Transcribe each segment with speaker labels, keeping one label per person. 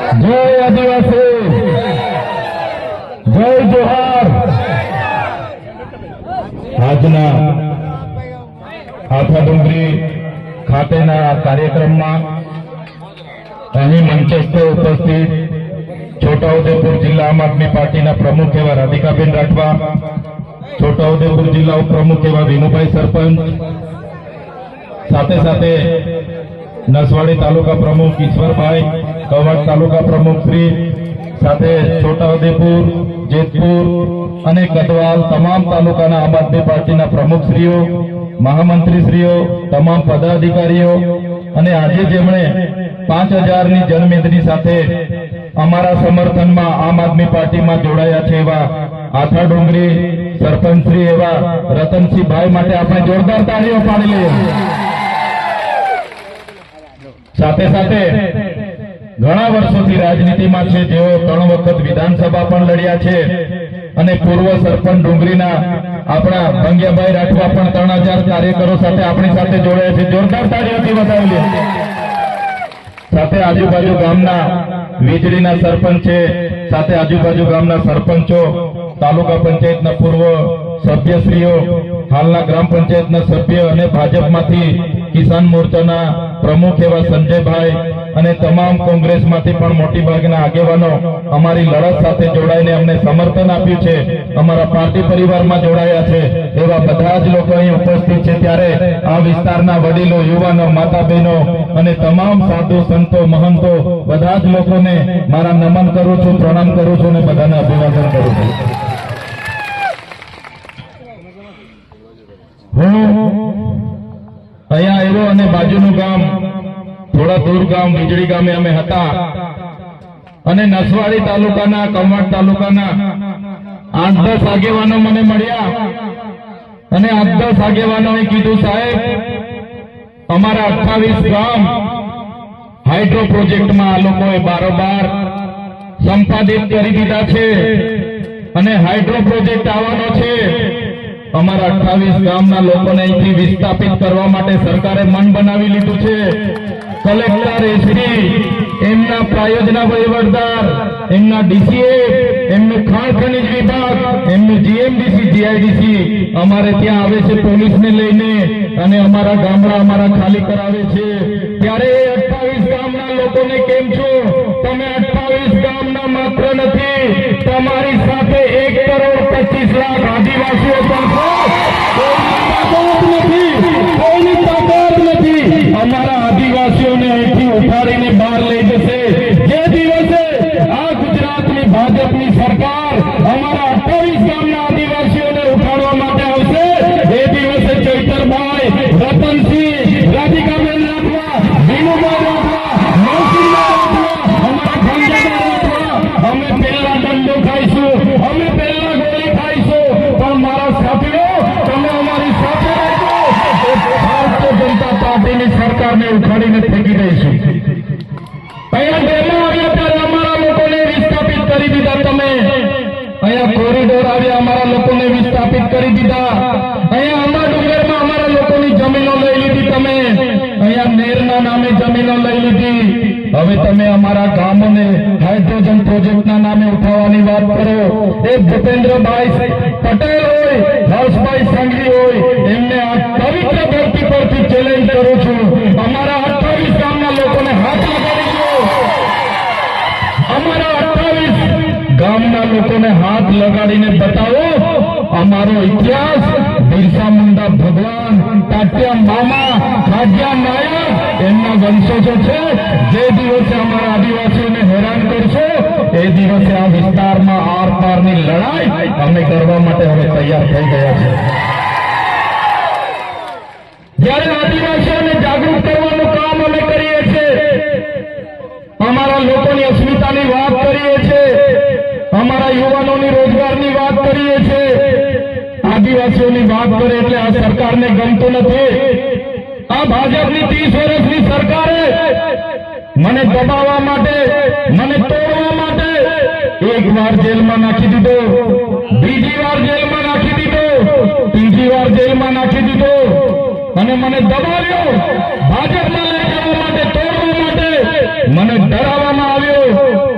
Speaker 1: જય આદિવાસી, જય જોહાર। આજના આથા ડુંગરી ખાતેના કાર્યક્રમમાં અહીં મંચસ્થ ઉપસ્થિત છોટાઉદેપુર જિલ્લા આમ આદમી પાર્ટીના પ્રમુખ એવા રાધિકાબેન રાઠવા, છોટાઉદેપુર જિલ્લા ઉપપ્રમુખ એવા વિનુભાઈ સરપંચ, સાથે સાથે નસવાડી તાલુકા પ્રમુખ ઈશ્વરભાઈ, કવાડ તાલુકા પ્રમુખ શ્રી, સાથે છોટાઉદેપુર, જેતપુર અને કદવાલ તમામ તાલુકાના આમ આદમી પાર્ટીના પ્રમુખશ્રીઓ, મહામંત્રીશ્રીઓ, તમામ પદાધિકારીઓ અને આજે જેમણે 5000ની જનમેદની સાથે અમારા સમર્થનમાં આમ આદમી પાર્ટીમાં જોડાયા છે એવા આથા ડુંગરી સરપંચશ્રી એવા રતનસિંહભાઈ માટે આપણે જોરદાર તાળીઓ પાડી લઈએ। સાથે સાથે ઘણા વર્ષોથી રાજનીતિમાં છે, જેઓ 3 વખત વિધાનસભા પણ લડ્યા છે અને પૂર્વ સરપંચ ડુંગરીના આપણા ભંગ્યાભાઈ રાઠવા પણ 3000 કાર્યકરો સાથે આપણી સાથે જોડાયા છે। જોરદાર તાળીઓથી વધાવી લે। સાથે આજુબાજુ ગામના વીજળીના સરપંચ છે, સાથે આજુબાજુ ગામના સરપંચો, તાલુકા પંચાયતના પૂર્વ સભ્યશ્રીઓ, હાલના ગ્રામ પંચાયતના સભ્ય અને ભાજપમાંથી કિસાન મોરચાના પ્રમુખ એવા સંજયભાઈ અને તમામ કોંગ્રેસમાંથી પણ મોટી ભાગના આગેવાનો અમારી લડત સાથે જોડાઈને અમને સમર્થન આપ્યું છે, અમારા પાર્ટી પરિવારમાં જોડાયા છે એવા બધા જ લોકો અહીં ઉપસ્થિત છે। ત્યારે આ વિસ્તારના વડીલો, યુવાનો, માતા બહેનો અને તમામ સાધુ સંતો, મહંતો બધા જ લોકોને મારા નમન કરું છું, પ્રણામ કરું છું અને બધાને અભિવાદન કરું છું। હું અહીંયા આવ્યો અને બાજુનું ગામ, થોડા દૂર ગામ વીજળી ગામે અમે હતા અને નસવાડી તાલુકાના, કવાડ તાલુકાના 8-10 આગેવાનો મને મળ્યા અને 8-10 આગેવાનોએ કીધું, સાહેબ અમારા 28 ગામ હાઇડ્રો પ્રોજેક્ટમાં આ લોકોએ બારોબાર સંપાદિત કરી દીધા છે અને હાઇડ્રો પ્રોજેક્ટ આવવાનો છે। અમારા 28 ગામના લોકોને અહીંથી વિસ્થાપિત કરવા માટે સરકારે મન બનાવી લીધું છે। કલેક્ટર, એસડી, એમના પ્રાયોજના વહીવટદાર, એમના ડીસીએ, એમનું ખાણ ખનીજ વિભાગ, એમનું જીએમડીસી, જીઆઈડીસી અમારે ત્યાં આવે છે પોલીસને લઈને અને અમારા ગામડા અમારા ખાલી કરાવે છે। ત્યારે 28 ગામના લોકોને કેમ છો? તમે 28 ગામના માત્ર નથી, તમારી સાથે 1,25,00,000 આદિવાસીઓ પણ કોઈની તાકાત નથી। અમારા આદિવાસીઓને અહીંથી ઉઠાડીને બહાર લઈ જશે। જે દિવસે આ ગુજરાતની ભાજપની સરકાર અમારા 28 ગામના આદિવાસીઓને ઉઠાડવા માટે આવશે, એ દિવસે ચૈતરભાઈ, રતનસિંહ, રાધિકાબેન રાઠવા, વિનુભાઈ રાઠવા, નરસિંહભાઈ રાઠવા, અમારા ભંગ્યાભાઈ રાઠવા, અમે પહેલા દંડો ખાઈશું, અમે પહેલા ગોળી ખાઈશું, પણ મારા સાથીઓ તમે અમારી સાથે રહેજો, ભારતીય જનતા પાર્ટીની સરકારને ઉખાડીને ફેંકી દઈશું। અહીંયા ડેમો આવ્યા ત્યારે અમારા લોકોને વિસ્થાપિત કરી દીધા તમે, અહીંયા કોરિડોર આવ્યા અમારા લોકોને વિસ્થાપિત કરી દીધા, અહીંયા આંબા ડુંગરમાં અમારા લોકોની જમીનો લઈ લીધી તમે, અહીંયા નેરના નામે જમીનો લઈ લીધી। હવે તમે અમારા ગામોને હાઇડ્રોજન પ્રોજેક્ટના નામે ઉઠાવવાની વાત કરો। એ ભૂપેન્દ્રભાઈ પટેલ હોય, હર્ષભાઈ સંઘવી હોય, એમને આ પવિત્ર ધરતી પરથી ચેલેન્જ કરું છું, અમારા 28 ગામના લોકોને હાથ લગાડીજો। અમારા 28 ગામના લોકોને હાથ લગાડીને બતાવો અમારો ઇતિહાસ, બિરસા મુંડા ભગવાન, તાત્યા મામા, ખાડિયા નાયક એમના વંશજો છે। જે દિવસે અમારા આદિવાસીઓને હેરાન કરશો, એ દિવસે આ વિસ્તારમાં આર પારની લડાઈ અમે કરવા માટે હવે તૈયાર થઈ ગયા છે। જ્યારે આદિવાસીઓને જાગૃત કરવાનું કામ અમે કરીએ છીએ, અમારા લોકોની અસ્મિતાની વાત કરીએ છીએ, અમારા યુવાનોની રોજગારની વાત કરીએ છીએ, આદિવાસીઓની વાત કરે એટલે આ સરકારને ગમતું નથી। આ ભાજપની 30 વર્ષની સરકારે મને દબાવવા માટે, મને તોડવા માટે 1 વાર જેલમાં નાખી દીધો, 2જી વાર જેલમાં નાખી દીધો, 3જી વાર જેલમાં નાખી દીધો અને મને દબાવ્યો, ભાજપમાં લઈ જવા માટે, તોડવા માટે મને ડરાવવામાં આવ્યો।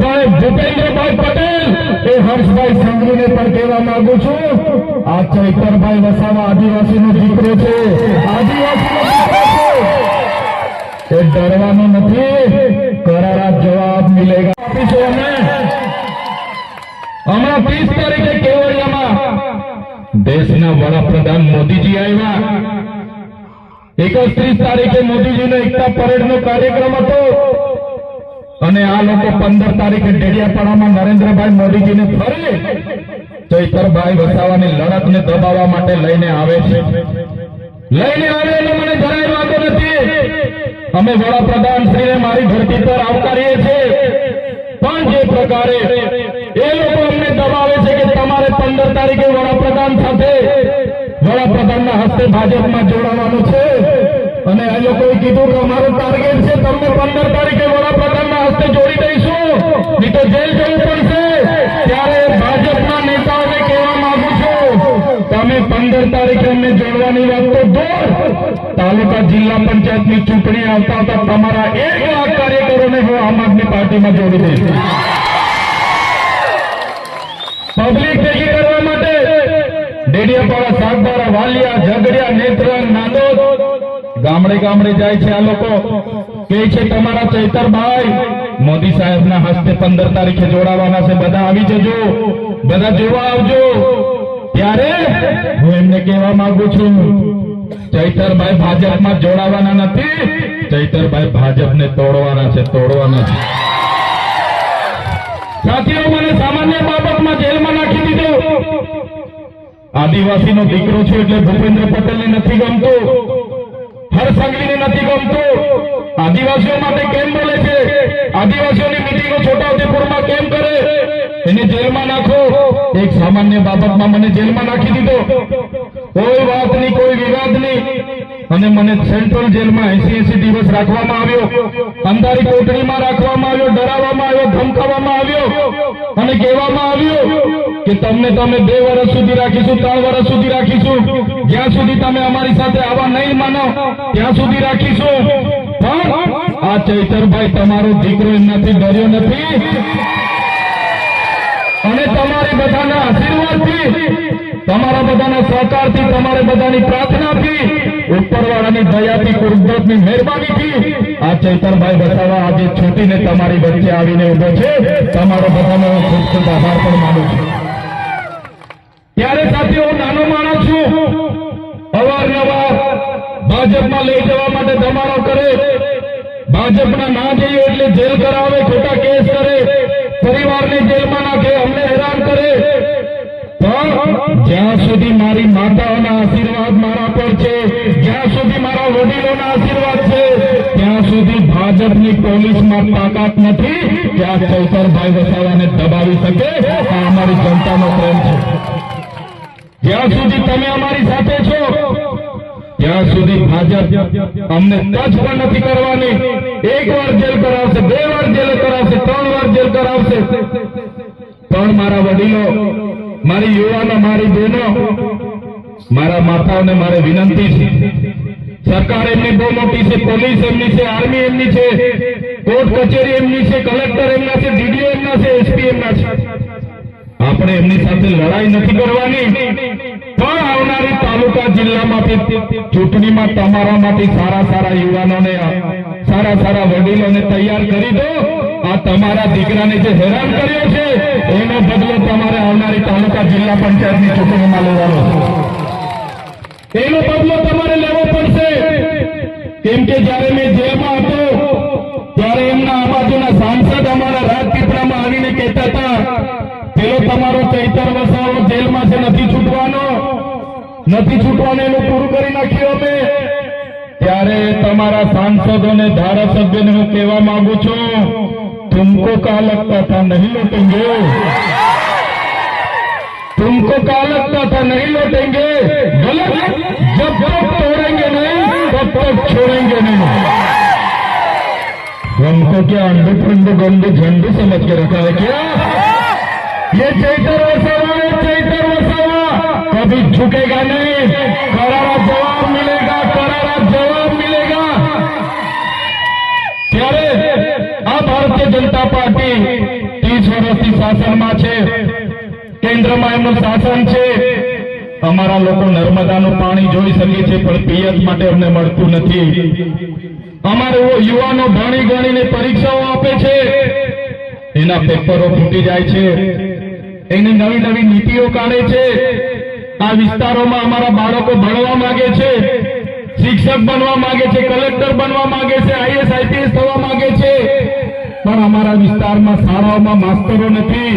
Speaker 1: પણ ભૂપેન્દ્રભાઈ પટેલ એ હર્ષભાઈ સંઘવીને પણ કહેવા માંગુ છું, આ ચૈતરભાઈ વસાવા આદિવાસીનો દીકરો છે, આદિવાસીનો દીકરો છે, એ ડરવાનું નથી, કરારા જવાબ મિલેગા આપીશું અમે. હમણાં 30 તારીખે કેવડિયામાં દેશના વડાપ્રધાન મોદીજી આવ્યા. 31 તારીખે મોદીજીનો એકતા પરેડનો કાર્યક્રમ હતો અને આ લોકો 15 તારીખે ડેડિયાપાડામાં નરેન્દ્રભાઈ મોદીજીને ફરી ચૈતરભાઈ વસાવાની લડતને દબાવવા માટે લઈને આવે છે. લઈને આવે એનો મને જરાય વાંધો નથી. અમે વડાપ્રધાન શ્રીને મારી ધરતી પર આવકારીએ છીએ, પણ જે પ્રકારે એ લોકો અમને દબાવે છે કે તમારે 15 તારીખે વડાપ્રધાન સાથે વડાપ્રધાનના હસ્તે ભાજપમાં જોડાવાનું છે, અને આ લોકોએ કીધું કે અમારું ટાર્ગેટ છે તમને 15 તારીખે વડાપ્રધાનના હસ્તે જોડી દઈશું, નહીં તો જેલ જવું પડશે. ત્યારે ભાજપના નેતાઓને કહેવા માંગુ છું, તમે 15 તારીખે અમને જોડવાની વાત તો દૂર, તાલુકા જિલ્લા પંચાયતની ચૂંટણી આવતા હતા તમારા 1 લાખ કાર્યકરોને હું આમ આદમી પાર્ટીમાં જોડી દઈશ. પબ્લિક ભેગી કરવા માટે ડેડિયાપાડા, સાગબારા, વાલિયા, ઝઘડિયા, નેત્રંગ, નાંદોદ ગામડે ગામડે જાય છે. આ લોકો કહે છે તમારા ચૈતરભાઈ મોદી સાહેબના હસ્તે 15 તારીખે જોડાવાના છે, બધા આવી જજો, બધા જોવા આવજો. ત્યારે હું એમને કહેવા માંગુ છું, ચૈતરભાઈ ભાજપમાં જોડાવાના નથી, ચૈતરભાઈ ભાજપને તોડવાના છે, તોડવાના છે. સાથીઓ, મને સામાન્ય બાબતમાં જેલમાં નાખી દીધો. આદિવાસીનો દીકરો છે એટલે ભૂપેન્દ્ર પટેલને નથી ગમતું, હર્ષ સંઘવીને નથી ગમતું. આદિવાસીઓ માટે કેમ બોલે છે, આદિવાસીઓની મિટિંગો છોટાઉદેપુરમાં કેમ કરે, એને જેલમાં નાખો. એક સામાન્ય બાબતમાં મને જેલમાં નાખી દીધો, કોઈ વાત નહીં, કોઈ વિવાદ નહીં, અને મને સેન્ટ્રલ જેલમાં 80 દિવસ રાખવામાં આવ્યો, અંધારી કોટડીમાં રાખવામાં આવ્યો, ડરાવવામાં આવ્યો, ધમકાવવામાં આવ્યો અને કહેવામાં આવ્યું કે તમને તમે 2 વર્ષ સુધી રાખીશું, 3 વર્ષ સુધી રાખીશું, જ્યાં સુધી તમે અમારી સાથે આવા નહીં માનો ત્યાં સુધી રાખીશું. પણ આ ચૈતરભાઈ તમારો દીકરો એમનાથી ડર્યો નથી, અને તમારી બધાના આશીર્વાદથી, તમારા બધાના સહકારથી, તમારે બધાની પ્રાર્થનાથી, ઉપરવાળાની દયાથી, કુદરતની મહેરબાનીથી આ ચૈતરભાઈ વસાવા આજે છૂટીને તમારી વચ્ચે આવીને ઉભો છે. તમારો બધાનો ખૂબ ખૂબ આભાર પણ માનું છું. ત્યારે સાથે હું નાનો માણસ છું, અવારનવાર ભાજપમાં લઈ જવા માટે ધમાડો કરે, ભાજપના ના જઈએ એટલે જેલ કરાવે, ખોટા કેસ કરે, પરિવારને જેલમાં નાખે, અમને હેરાન કરે. પણ જ્યાં સુધી મારી માતાઓના આશીર્વાદ મારા પર છે, જ્યાં સુધી મારા વડીલોના આશીર્વાદ છે, ત્યાં સુધી ભાજપની પોલીસમાં તાકાત નથી કે આ ચૈતરભાઈ વસાવાને દબાવી શકે. આ અમારી જનતાનો પ્રેમ છે. જ્યાં સુધી તમે અમારી સાથે છો ત્યાં સુધી ભાજપ અમને ટચ પણ નથી કરવાની. 1 વાર જેલ કરાવશે, 2 વાર જેલ કરાવશે, 3 વાર જેલ કરાવશે, પણ મારા વડીલો, મારી યુવાનો, મારી બહેનો, મારા માતાઓને મારે વિનંતી છે, સરકાર એમની બહુ મોટી છે, પોલીસ એમની છે, આર્મી એમની છે, કોર્ટ કચેરી એમની છે, કલેક્ટર એમના છે, ડીડીઓ એમના છે, એસપી એમના છે. આપણે એમની સાથે લડાઈ નથી કરવાની, પણ આવનારી તાલુકા જિલ્લામાંથી ચૂંટણીમાં તમારામાંથી સારા સારા યુવાનોને, સારા સારા વડીલોને તૈયાર કરી દો. આ તમારા દીકરાને જે હેરાન કર્યો છે એનો બદલો તમારે આવનારી તાલુકા જિલ્લા પંચાયતની ચૂંટણીમાં લેવાનો છે. એનો બદલો તમારે લેવો પડશે. કેમ કે જયારે મેં જેલમાં હતો ત્યારે એમના આ બાજુના સાંસદ અમારા રાજપીપળામાં આવીને કહેતા હતા, પેલો તમારો ચૈતર વસાવો જેલમાં છે, નથી છૂટવાનો, નથી છૂટવાનો, એનું પૂરું કરી નાખ્યું અમે. ત્યારે તમારા સાંસદોને, ધારાસભ્યોને હું કહેવા માંગુ છું, तुमको क्या लगता था नहीं लौटेंगे, तुमको क्या लगता था नहीं लौटेंगे, गलत, जब तक तोड़ेंगे नहीं तब तक छोड़ेंगे नहीं. हमको क्या अंडू पंडू गंदू झंडू समझ के रखा है क्या? ये चैतर वसावा कभी झुकेगा नहीं. करारा जवाब मिलेगा, करारा जवाब मिलेगा. ત્યારે આ ભારતીય જનતા પાર્ટી 30 વર્ષથી શાસનમાં છે, કેન્દ્રમાં એમનું શાસન છે. અમારા લોકો નર્મદાનું પાણી જોઈ શકે છે પણ પિયત માટે અમને મળતું નથી. અમારે યુવાનો ભણી ગણીને પરીક્ષાઓ આપે છે, એના પેપરો ફૂટી જાય છે, એની નવી નવી નીતિઓ કાઢે છે. આ વિસ્તારોમાં અમારા બાળકો ભણવા માંગે છે, શિક્ષક બનવા માંગે છે, કલેક્ટર બનવા માંગે છે, આઈએસ આઈપીએસ થવા માંગે છે, પણ અમારા વિસ્તારમાં શાળાઓમાં માસ્તરો નથી,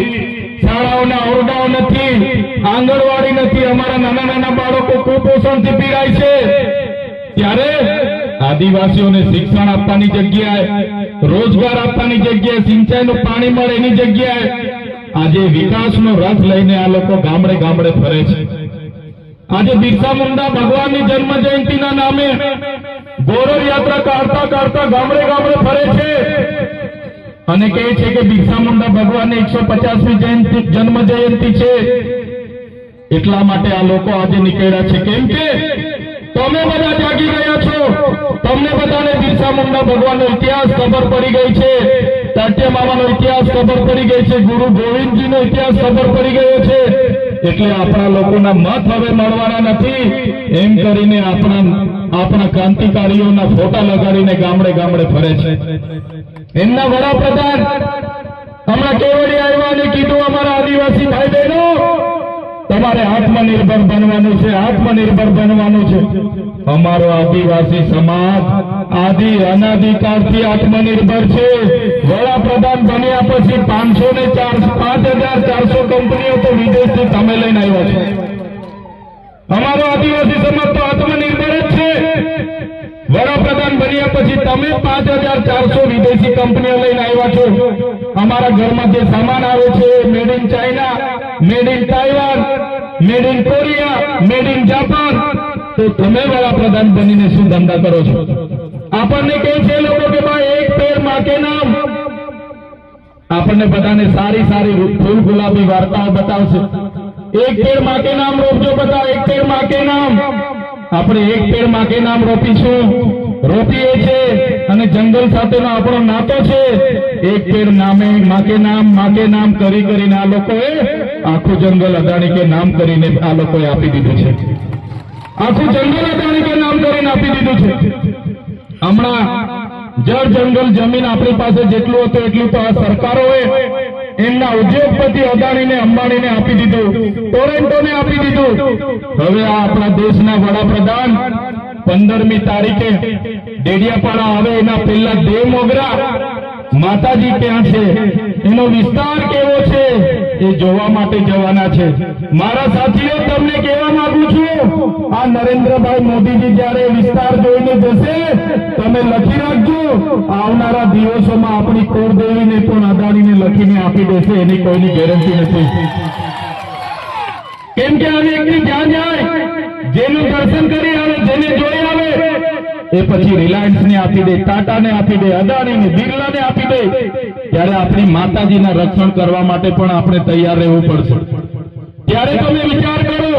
Speaker 1: શાળાઓના ઓરડાઓ નથી, આંગણવાડી નથી. અમારા નાના નાના બાળકો કુપોષણથી પીડાય છે. ત્યારે આદિવાસીઓને શિક્ષણ આપવાની જગ્યાએ, રોજગાર આપવાની જગ્યાએ, સિંચાઈનું પાણી મળે એની જગ્યાએ આજે વિકાસનો રથ લઈને આ લોકો ગામડે ગામડે ફરે છે. આજે બિરસા મુંડા ભગવાનની જન્મ જયંતિના નામે ગૌરવ યાત્રા કાઢતા કાઢતા ગામડે ગામડે ફરે છે અને કહે છે કે બિરસા મુંડા ભગવાનની 150મી જન્મ જયંતિ છે. એટલા માટે આ લોકો આજે નીકળ્યા છે. કેમ કે તમે બધા જાગી ગયા છો, તમને બધાને બિરસા મુંડા ભગવાનનો ઇતિહાસ ખબર પડી ગઈ છે, તાત્યા મામાનો ઇતિહાસ ખબર પડી ગઈ છે, ગુરુ ગોવિંદજીનો ઇતિહાસ ખબર પડી ગયો છે. એટલે આપણા લોકોના મત હવે મળવાના નથી એમ કરીને આપણા ક્રાંતિકારીઓના ફોટા લગાડીને ગામડે ગામડે ફરે છે. એમના વડાપ્રધાન હમણાં કેવડિયા આવ્યા અને કીધું અમારા આદિવાસી ભાઈ બહેનો તમારે આત્મનિર્ભર બનવાનું છે, આત્મનિર્ભર બનવાનું છે. અમારો આદિવાસી સમાજ અનાદિકાળથી આત્મનિર્ભર છે. વડાપ્રધાન બન્યા પછી 5,400 કંપનીઓ તો વિદેશથી તમે લઈને આવ્યા છો. અમારો આદિવાસી સમાજ તો આત્મનિર્ભર જ છે. વડાપ્રધાન બન્યા પછી તમે 5,400 વિદેશી કંપનીઓ લઈને આવ્યા છો. અમારા ઘરમાં જે સામાન આવે છે made in China, made in Taiwan, made in Korea, made in Japan, તો તમે વડાપ્રધાન બનીને શું ધંધા કરો છો? આપણને કહે છે લોકો કે ભાઈ એક પેડ માં કે નામ, આપણને બધાને સારી સારી ફૂલ ગુલાબી વાર્તાઓ બતાવશે. એક પેડ માં કે નામ રોપજો બધા, એક પેડ માં કે નામ. આપણે એક પેડ માં કે નામ રોપીએ છે અને જંગલ સાથેનો આપણો નાતો છે. એક પેડ નામે માં કે નામ કરી કરીને આ લોકોએ આખું જંગલ અદાણી કે નામ કરીને આ લોકોએ આપી દીધું છે. આખું જંગલ અદાણી કે નામ કરીને આપી દીધું છે. હમણાં જળ જંગલ જમીન આપણી પાસે જેટલું હતું એટલું તો આ સરકારોએ એમના ઉદ્યોગપતિ અદાણીને અંબાણીને આપી દીધું, ટોરેન્ટોને આપી દીધું. હવે આ આપણા દેશના વડાપ્રધાન 15મી તારીખે ડેડિયાપાડા આવે એના પહેલા દેવ મોગરા માતાજી ક્યાં છે, એનો વિસ્તાર કેવો છે એ જોવા માટે જવાના છે. મારા સાથીઓ તમને કહેવા માંગુ છું, આ નરેન્દ્રભાઈ મોદીજી જયારે વિસ્તાર જોઈને જશે તમે લખી રાખજો, આવનારા દિવસોમાં આપણી કુળદેવીને પણ અદાણીને લખીને આપી દેશે, એની કોઈની ગેરંટી નથી. કેમ કે આ વ્યક્તિ જ્યાં જાય, જેનું દર્શન કરી આવે, જેને જોઈ આવે એ પછી રિલાયન્સ ને આપી દે, ટાટા ને આપી દે, અદાણીને, બિરલાને આપી દે. ત્યારે આપણી માતાજીના રક્ષણ કરવા માટે પણ આપણે તૈયાર રહેવું પડશે. ત્યારે તમે વિચાર કરો,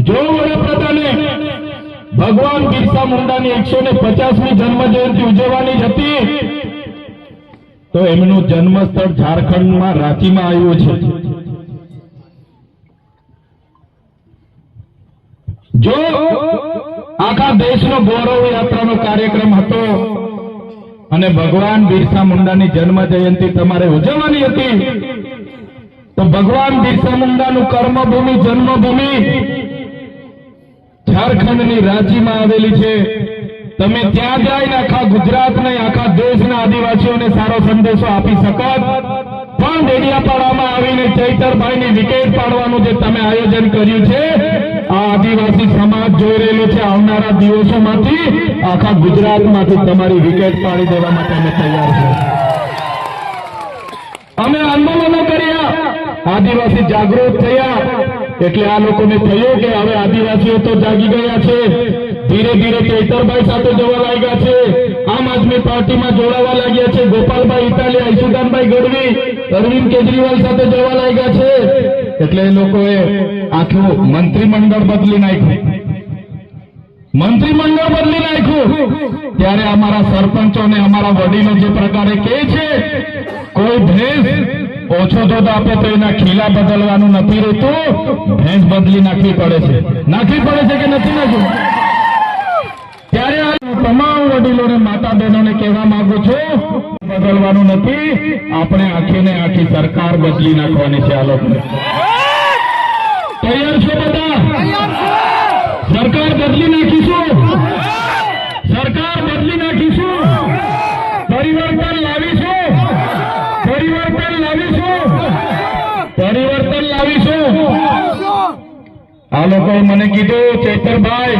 Speaker 1: જો વડાપ્રધાને ભગવાન બિરસા મુંડાની 150મી જન્મ જયંતિ ઉજવવાની જ હતી તો એમનું જન્મસ્થળ ઝારખંડમાં રાંચીમાં આવ્યું છે. જો આખા દેશનો ગૌરવ યાત્રાનો કાર્યક્રમ હતો અને ભગવાન બિરસા મુંડાની જન્મ જયંતિ તમારે ઉજવવાની હતી તો ભગવાન બિરસા મુંડાનું કર્મભૂમિ, જન્મભૂમિ ઝારખંડની રાંચીમાં આવેલી છે. તમે ત્યાં જઈને આખા ગુજરાતને, આખા દેશના આદિવાસીઓને સારો સંદેશો આપી શકત. પણ ડેડિયાપાડામાં આવીને ચૈતરભાઈની વિકેટ પાડવાનું જે તમે આયોજન કર્યું છે, આ આદિવાસી સમાજ જોઈ રહેલો છે. આવનારા દિવસોમાંથી આખા ગુજરાતમાંથી તમારી વિકેટ પાડી દેવા માટે અમે તૈયાર છે. અમે આંદોલનો કર્યા, આદિવાસી જાગૃત થયા, એટલે આ લોકોને થયું કે હવે આદિવાસીઓ તો જાગી ગયા છે. ધીરે ધીરે ચૈતરભાઈ સાથે જવા લાગ્યા છે, આમ આદમી પાર્ટીમાં જોડાવા લાગ્યા છે, ગોપાલભાઈ ઇટાલિયા, ઈસુદાનભાઈ ગઢવી, અરવિંદ કેજરીવાલ સાથે જવા લાગ્યા છે. એટલે એ લોકોએ આખું મંત્રીમંડળ બદલી નાખ્યું. મંત્રીમંડળ બદલી નાખ્યું, ત્યારે અમારા સરપંચોને અમારા વડીલો જે પ્રકારે કહે છે, કોઈ ભેંસ ઓછો દૂધ આપે તો એના ખીલા બદલવાનું નથી રહેતું, ભેંસ બદલી નાખવી પડે છે કે નથી નાખ્યું? ત્યારે આ તમામ વડીલોને માતા બહેનોને કહેવા માંગુ છું, બદલવાનું નથી, આપણે આખી ને આખી સરકાર બદલી નાખવાની છે. આ લોકો તૈયાર છો બધા? સરકાર બદલી નાખીશું, સરકાર બદલી નાખીશું, પરિવર્તન લાવીશું, પરિવર્તન લાવીશું, પરિવર્તન લાવીશું. આ લોકોએ મને કીધું, ચેતરભાઈ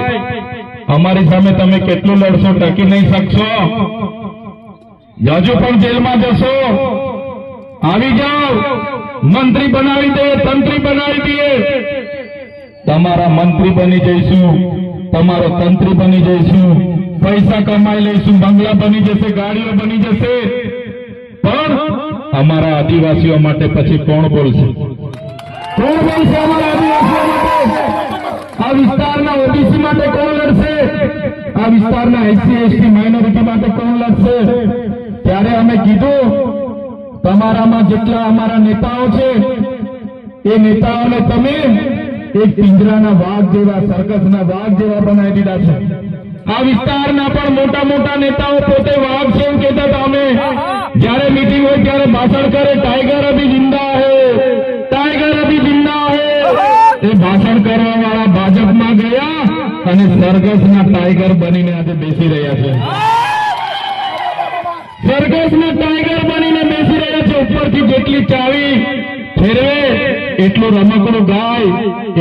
Speaker 1: અમારી સામે તમે કેટલું લડશો, ટકી નહીં શકશો, હજુ પણ જેલમાં જશો, આવી જાઓ, મંત્રી બનાવી દે, તંત્રી બનાવી દઈએ. તમારા મંત્રી બની જઈશું, તમારો તંત્રી બની જઈશું, પૈસા કમાઈ લઈશું, બંગલા બની જશે, ગાડીઓ બની જશે, પણ અમારા આદિવાસીઓ માટે પછી કોણ બોલશે? કોણ બોલશે અમારા આદિવાસીઓ માટે? આ વિસ્તારના ઓબીસી માટે કોણ લડશે? આ વિસ્તારના એસસી એસટી માઇનોરિટી માટે કોણ લડશે? ત્યારે અમે કીધું, તમારામાં જેટલા અમારા નેતાઓ છે એ નેતાઓને તમે એક પિંજરાના વાઘ જેવા, સર્કસના વાઘ જેવા બનાવી દીધા છે. આ વિસ્તારના પણ મોટા મોટા નેતાઓ પોતે વાઘ છે એમ કહેતા હતા. અમે જયારે મીટિંગ હોય ત્યારે ભાષણ કરે, ટાઈગર અભી જિંદા હે, ટાઈગર અભી જિંદા હે. એ ભાષણ કરવા વાળા ભાજપમાં ગયા અને સર્કસના ટાઈગર બનીને આજે બેસી રહ્યા છે. સર્કસના ટાઈગર બનીને બેસી રહ્યા છે. ઉપરથી જેટલી ચાવી ફેરવે એટલું રમકડું ગાય,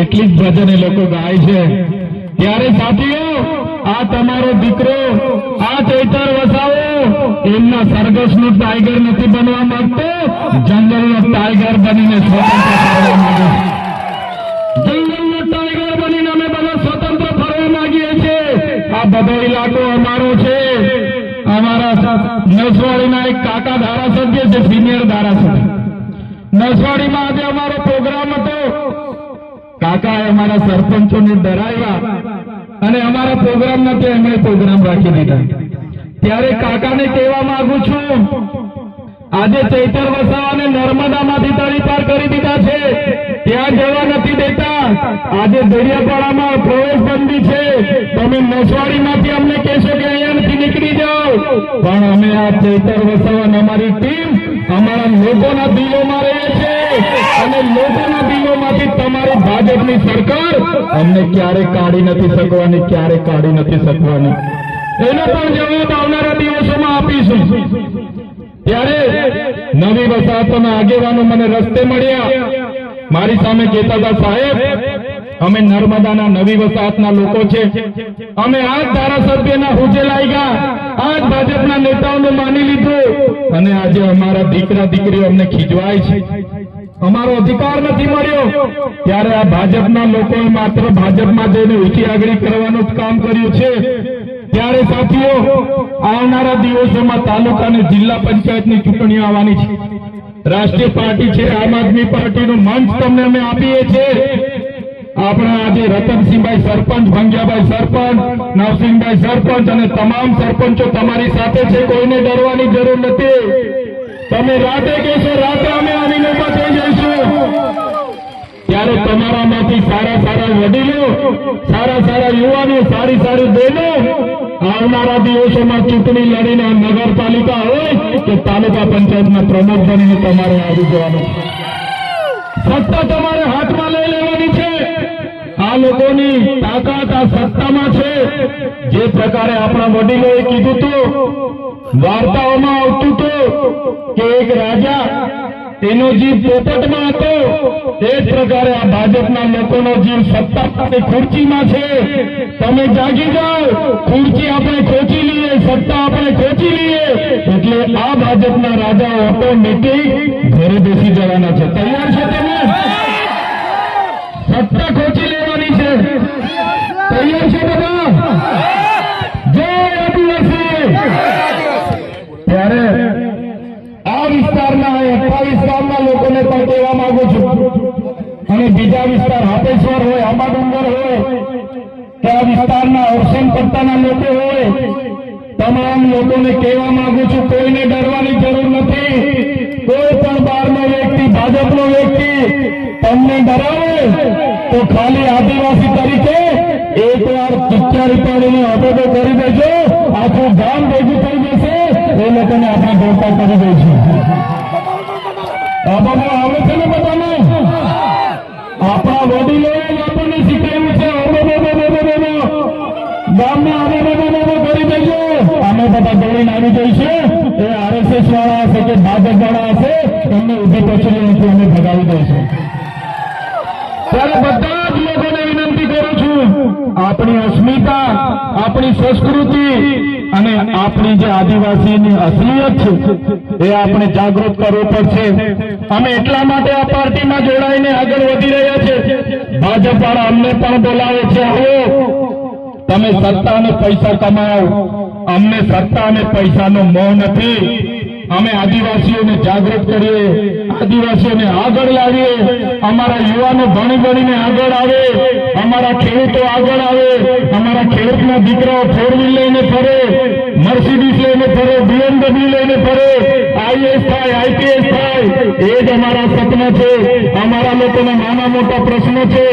Speaker 1: એટલી જ ભજન એ લોકો ગાય છે. ત્યારે સાથીઓ, આ તમારો દીકરો, આ ચૈતર વસાવો એમના સરઘસનો ટાઈગર નથી બનવા માંગતો, જંગલનો ટાઈગર બનીને સ્વતંત્ર ફરવા માંગે છે. જંગલનો ટાઈગર બનીને અમે બધા સ્વતંત્ર ફરવા માંગીએ છીએ. આ બધો ઇલાકો અમારો છે. અમારા નસવાડીના એક કાકા ધારાસભ્ય છે, સિનિયર ધારાસભ્ય. નસવાડીમાં આજે અમારો પ્રોગ્રામ હતો. કાકાએ અમારા સરપંચોને ડરાવ્યા અને અમારા પ્રોગ્રામ નથી, એમણે પ્રોગ્રામ રાખી દીધા. ત્યારે કાકાને કહેવા માંગુ છું, આજે ચૈતર વસાવાને નર્મદામાંથી તળી પાર કરી દીધા છે, ત્યાં જવા નથી દેતા. આજે દરિયાપાડામાં પ્રવેશ બંધી છે. તમે નસવાડીમાંથી અમને કહેશો કે અહીંયાથી નીકળી જાઓ, પણ અમે આ ચૈતર વસાવા અમારી ટીમ અમારા લોકોના દિલોમાં રહે છે અને લોકોના દિલોમાંથી તમારી ભાજપની સરકાર અમને ક્યારે કાઢી નથી શકવાની, ક્યારે કાઢી નથી શકવાની. એનો પણ જવાબ આવનારા દિવસોમાં આપીશું. ત્યારે નવી વસાહતોના આગેવાનો મને રસ્તે મળ્યા, મારી સામે કહેતા હતા, સાહેબ અમે નર્મદાના નવી વસાહતના લોકો છે, અમે આ ધારાસભ્યના હુજે લાગ્યા, આ જ ભાજપના નેતાઓને માની લીધું અને આજે અમારા દીકરા દીકરીઓ અમને ખીજવાય છે, અમારો અધિકાર નથી મળ્યો. ત્યારે આ ભાજપના લોકોએ માત્ર ભાજપમાં જઈને ઊંચી આગળ કરવાનું જ કામ કર્યું છે. ત્યારે સાથીઓ, આવનારા દિવસોમાં તાલુકા અને જિલ્લા પંચાયતની ચૂંટણીઓ આવવાની છે. રાષ્ટ્રીય પાર્ટી છે આમ આદમી પાર્ટીનું મંચ તમને અમે આપીએ છીએ. આપણા આજે રતનસિંહભાઈ સરપંચ, ભંગિયાભાઈ સરપંચ, નવસિંહભાઈ સરપંચ અને તમામ સરપંચો તમારી સાથે છે. કોઈને ડરવાની જરૂર નથી. તમે રાતે કહેશો, રાતે અમે આવીને ઉભા થઈ જઈશું. ત્યારે તમારામાંથી સારા સારા વડીલો, સારા સારા યુવાનો, સારી સારી બહેનો આવનારા દિવસોમાં ચૂંટણી લડીને નગરપાલિકા હોય કે તાલુકા પંચાયતના પ્રમુખ બનીને તમારે આવી જવાનું છે. સત્તા તમારે હાથમાં લઈ લેવાની છે. આ લોકોની તાકાત આ સત્તામાં છે. જે પ્રકારે આપણા વડીલોએ કીધું હતું, વાર્તાઓમાં આવતું હતું કે એક રાજા, તેનો જીવ પોપટમાં હતો, એ જ પ્રકારે આ ભાજપના લોકોનો જીવ સત્તાની ખુરચીમાં છે. તમે જાગી જાઓ, ખુરચી આપણે ખોચી લઈએ, સત્તા આપણે ખોચી લઈએ એટલે આ ભાજપના રાજા ઓટોમેટિક ઘરે બેસી જવાના છે. તૈયાર છે તમે? સત્તા ખોચી લેવાની છે. તૈયાર છે બધા? જય આદિવાસી. ત્યારે આ વિસ્તારના 28 ગામના લોકોને પણ કહેવા માંગુ છું, અને બીજા વિસ્તાર હાથેશ્વર હોય, આંબાડુંગર હોય કે કે આ વિસ્તારના ઓરસન પટ્ટાના લોકો હોય, તમામ લોકોને કહેવા માંગુ છું, કોઈને ડરવાની જરૂર નથી. કોઈ પણ બહારનો વ્યક્તિ, ભાજપનો વ્યક્તિ તમને ડરાવે તો ખાલી આદિવાસી તરીકે એકવાર પિક્ચર પાડીને અટકો કરી દેજો, આખું ગામ ભેગું થઈ જશે, એ લોકોને આપણે ગોળતા કરી દઈશું. અટકો આવે છે ને બધાને? આપણા વડીલોએ આપણને શીખવ્યું છે, ગામને આને કરી દેજો. અમે બધા દોડીને આવી જઈશું. એ આરએસએસ વાળા હશે કે ભાજપ વાળા હશે, એમને ઉભી પછડી અમે ભગાવી દઈશું. ત્યારે બધા જ લોકોને વિનંતી કરું છું, આપણી અસ્મિતા, આપણી સંસ્કૃતિ અને આપણી જે આદિવાસીની અસલિયત છે એ આપણે જાગૃત કરવું પડશે. અમે એટલા માટે આ પાર્ટીમાં જોડાઈને આગળ વધી રહ્યા છે. ભાજપ વાળા અમને પણ બોલાવે છે, આવો તમે સત્તા અને પૈસા કમાઓ. અમને સત્તા અને પૈસાનો મોહ નથી. અમે આદિવાસીઓને જાગૃત કરીએ, આદિવાસીઓને આગળ લાવીએ, અમારા યુવાનો ભણી ભણીને આગળ આવે, અમારા ખેડૂતો આગળ આવે, અમારા ખેડૂતના દીકરાઓ 4 વ્હીલ લઈને ફરે, મર્સિડીઝ લઈને ફરે, BMW લઈને ફરે, આઈએસ થાય, આઈપીએસ થાય, એ જ અમારા સપના છે. અમારા લોકોના નાના મોટા પ્રશ્નો છે,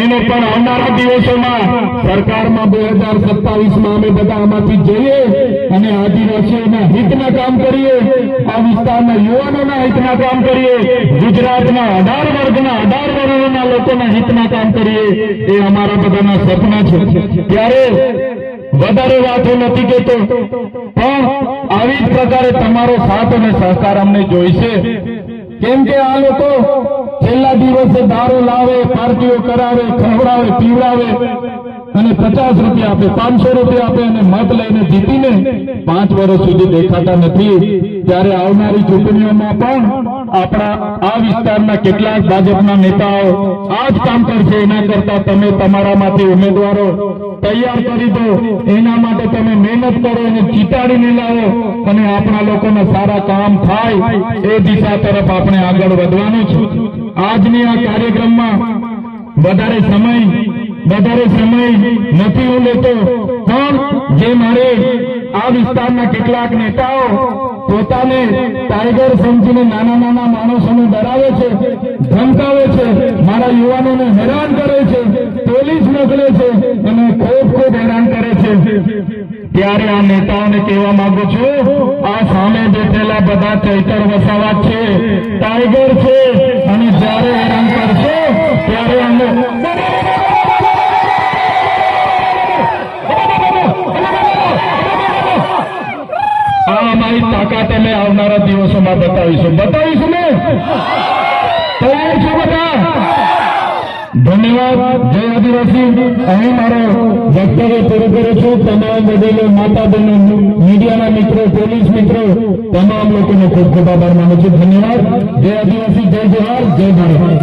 Speaker 1: એને પણ આવનારા દિવસોમાં સરકારમાં 2027માં અમે બધા આમાંથી જઈએ અને આદિવાસીઓના હિતના કામ કરીએ, આ વિસ્તારના યુવાનોના હિતના કામ કરીએ, ગુજરાતના 18 વર્ગના લોકોના હિતના કામ કરીએ. એ અમારા બધાના સપના છે. ત્યારે વધારે વાતો નથી કહેતો, પણ આવી જ પ્રકારે તમારો સાથ અને સહકાર અમને જોઈશે. કેમ કે આ લોકો છેલ્લા દિવસે દારૂ લાવે, પાર્ટીઓ કરાવે, ખવડાવે, પીવડાવે અને 50 રૂપિયા આપે, 500 રૂપિયા આપે અને મત લઈને જીતીને 5 વર્ષ સુધી દેખાતા નથી. ત્યારે આવનારી ચૂંટણીઓમાં પણ આપણા આ વિસ્તારના કેટલાક ભાજપના નેતાઓ આ જ કામ કરશે. એના કરતા તમે તમારામાંથી ઉમેદવારો તૈયાર કરી દો, એના માટે તમે મહેનત કરો અને ચીટાડીને લાવો અને આપણા લોકોના સારા કામ થાય એ દિશા તરફ આપણે આગળ વધવાનું છે. આજની આ કાર્યક્રમમાં વધારે સમય નથી હું લેતો, પણ જે મારે આ વિસ્તારના કેટલાક નેતાઓ પોતાને ટાઈગર સમજીને નાના માણસોને ડરાવે છે, ધમકાવે છે, મારા યુવાનોને હેરાન કરે છે, પોલીસ મોકલે છે અને ખૂબ હેરાન કરે છે. ત્યારે આ નેતાઓને કહેવા માંગુ છું, આ સામે બેઠેલા બધા ચૈતર વસાવા છે, ટાઈગર છે, અને જ્યારે હેરાન કરશે ત્યારે અમે અમારી તાકાત અમે આવનારા દિવસોમાં બતાવીશું ને. તૈયાર છો બધા? ધન્યવાદ. જય આદિવાસી. અહીં મારો વક્તવ્ય પૂરું કરું છું. તમામ વડીલો, માતા બહેનો, મીડિયાના મિત્રો, પોલીસ મિત્રો, તમામ લોકોને ખૂબ ખૂબ આભાર માનું છું. ધન્યવાદ. જય આદિવાસી, જય જોહાર, જય ભારત.